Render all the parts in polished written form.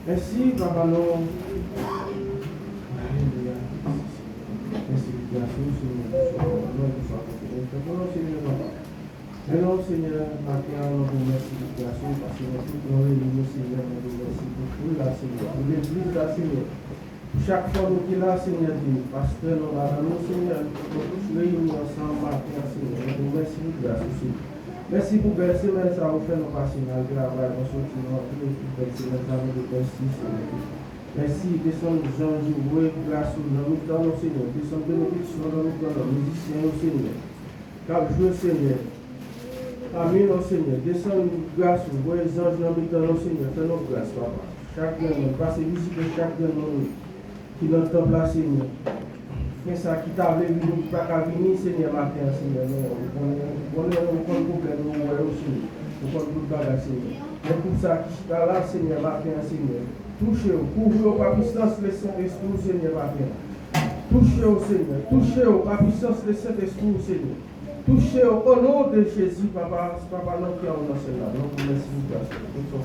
Merci, Papa, non. Alors, Seigneur, maintenant, nous vous remercions de la grâce parce que nous pouvons réunir, Seigneur, nous vous remercions pour tout là, Seigneur, pour l'église là, Seigneur. Chaque fois nous qui là, Seigneur, pasteur, nous allons, Seigneur, nous tous réunis ensemble, maintenant, Seigneur, nous vous remercions de la grâce aussi. Merci pour belle semaine, ça vous fait nos passions, malgré la voix, nous sortir dans tous les belle semaine, ça nous remercie, Seigneur. Merci, descendre Jean, Joué, grâce, nous nous donnons, Seigneur, descendre bénédiction, nous nous donnons, musiciens, Seigneur. Car jouer, Seigneur. Amen, oh Seigneur. Descends grâce, vous voyez les anges dans le Seigneur. Fais-nous grâce, Papa. Chacun, passez visiter chacun de nous qui est dans le temple là, Seigneur. Fais ça qui t'a vu, nous pas qu'à venir, Seigneur, matin, Seigneur. Nous connaissons le problème, nous voyons aussi. Nous connaissons tout le bagage, Seigneur. Mais pour ça qui est là, Seigneur, matin, Seigneur. Touchez-vous, couvrez-vous par puissance le Saint-Esprit, Seigneur, matin. Touchez-vous, Seigneur. Touchez-vous par puissance le Saint-Esprit, Seigneur. Touchez au nom de Jésus, Papa, notre cœur, on a cela. Donc, merci beaucoup.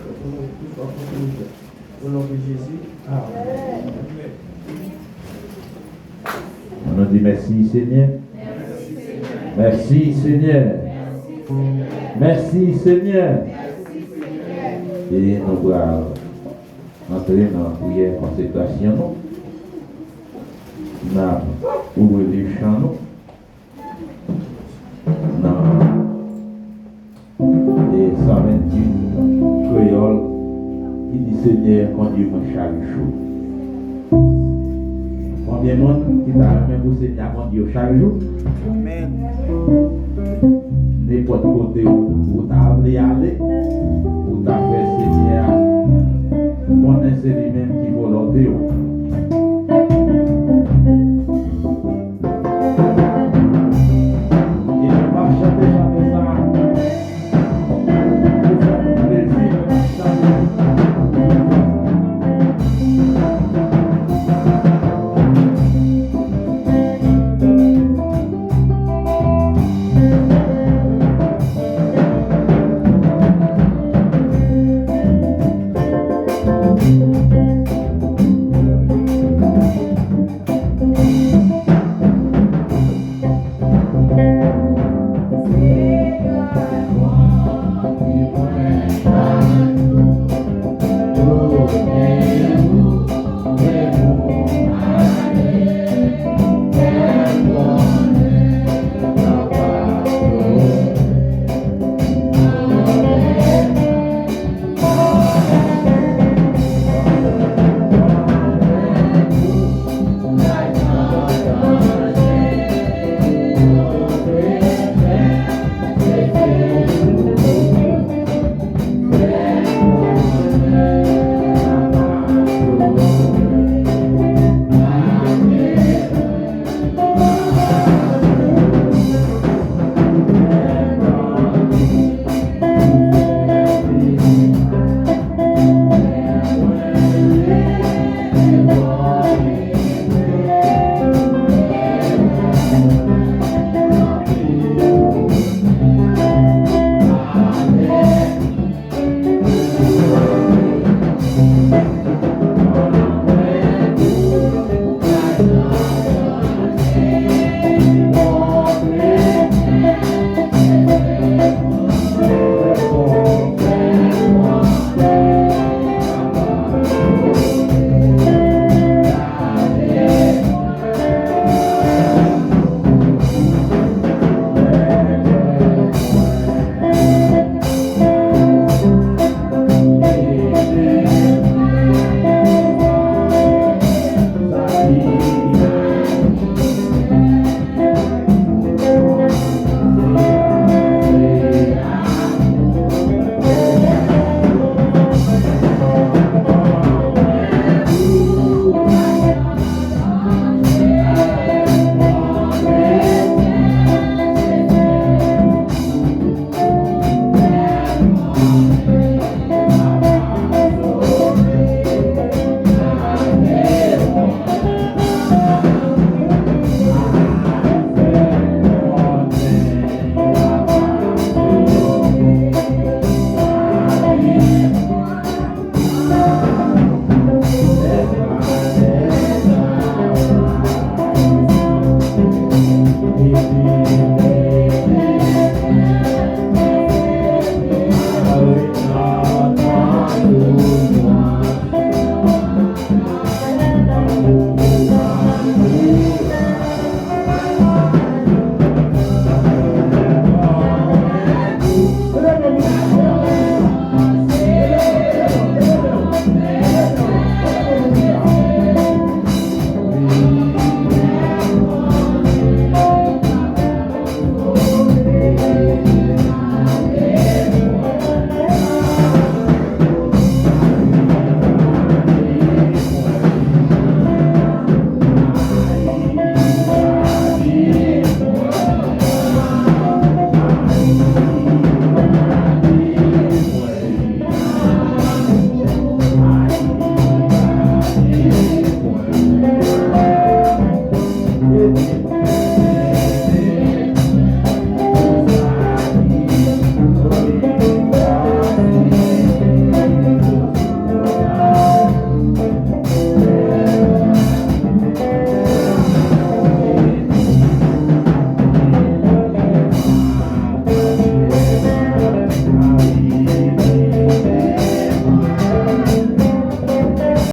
Au nom de Jésus. Amen. On nous dit merci, Seigneur. Merci, Seigneur. Merci, Seigneur. Et nous allons entrer dans la prière consécration. Nous allons ouvrir les chants. Et 128 créoles qui dit Seigneur, conduis-moi chaque jour. Combien de monde qui t'a même pour Seigneur conduire chaque jour? Amen. N'importe côté où tu as voulu aller, où tu as fait Seigneur, connaissez lui-même qui volonté.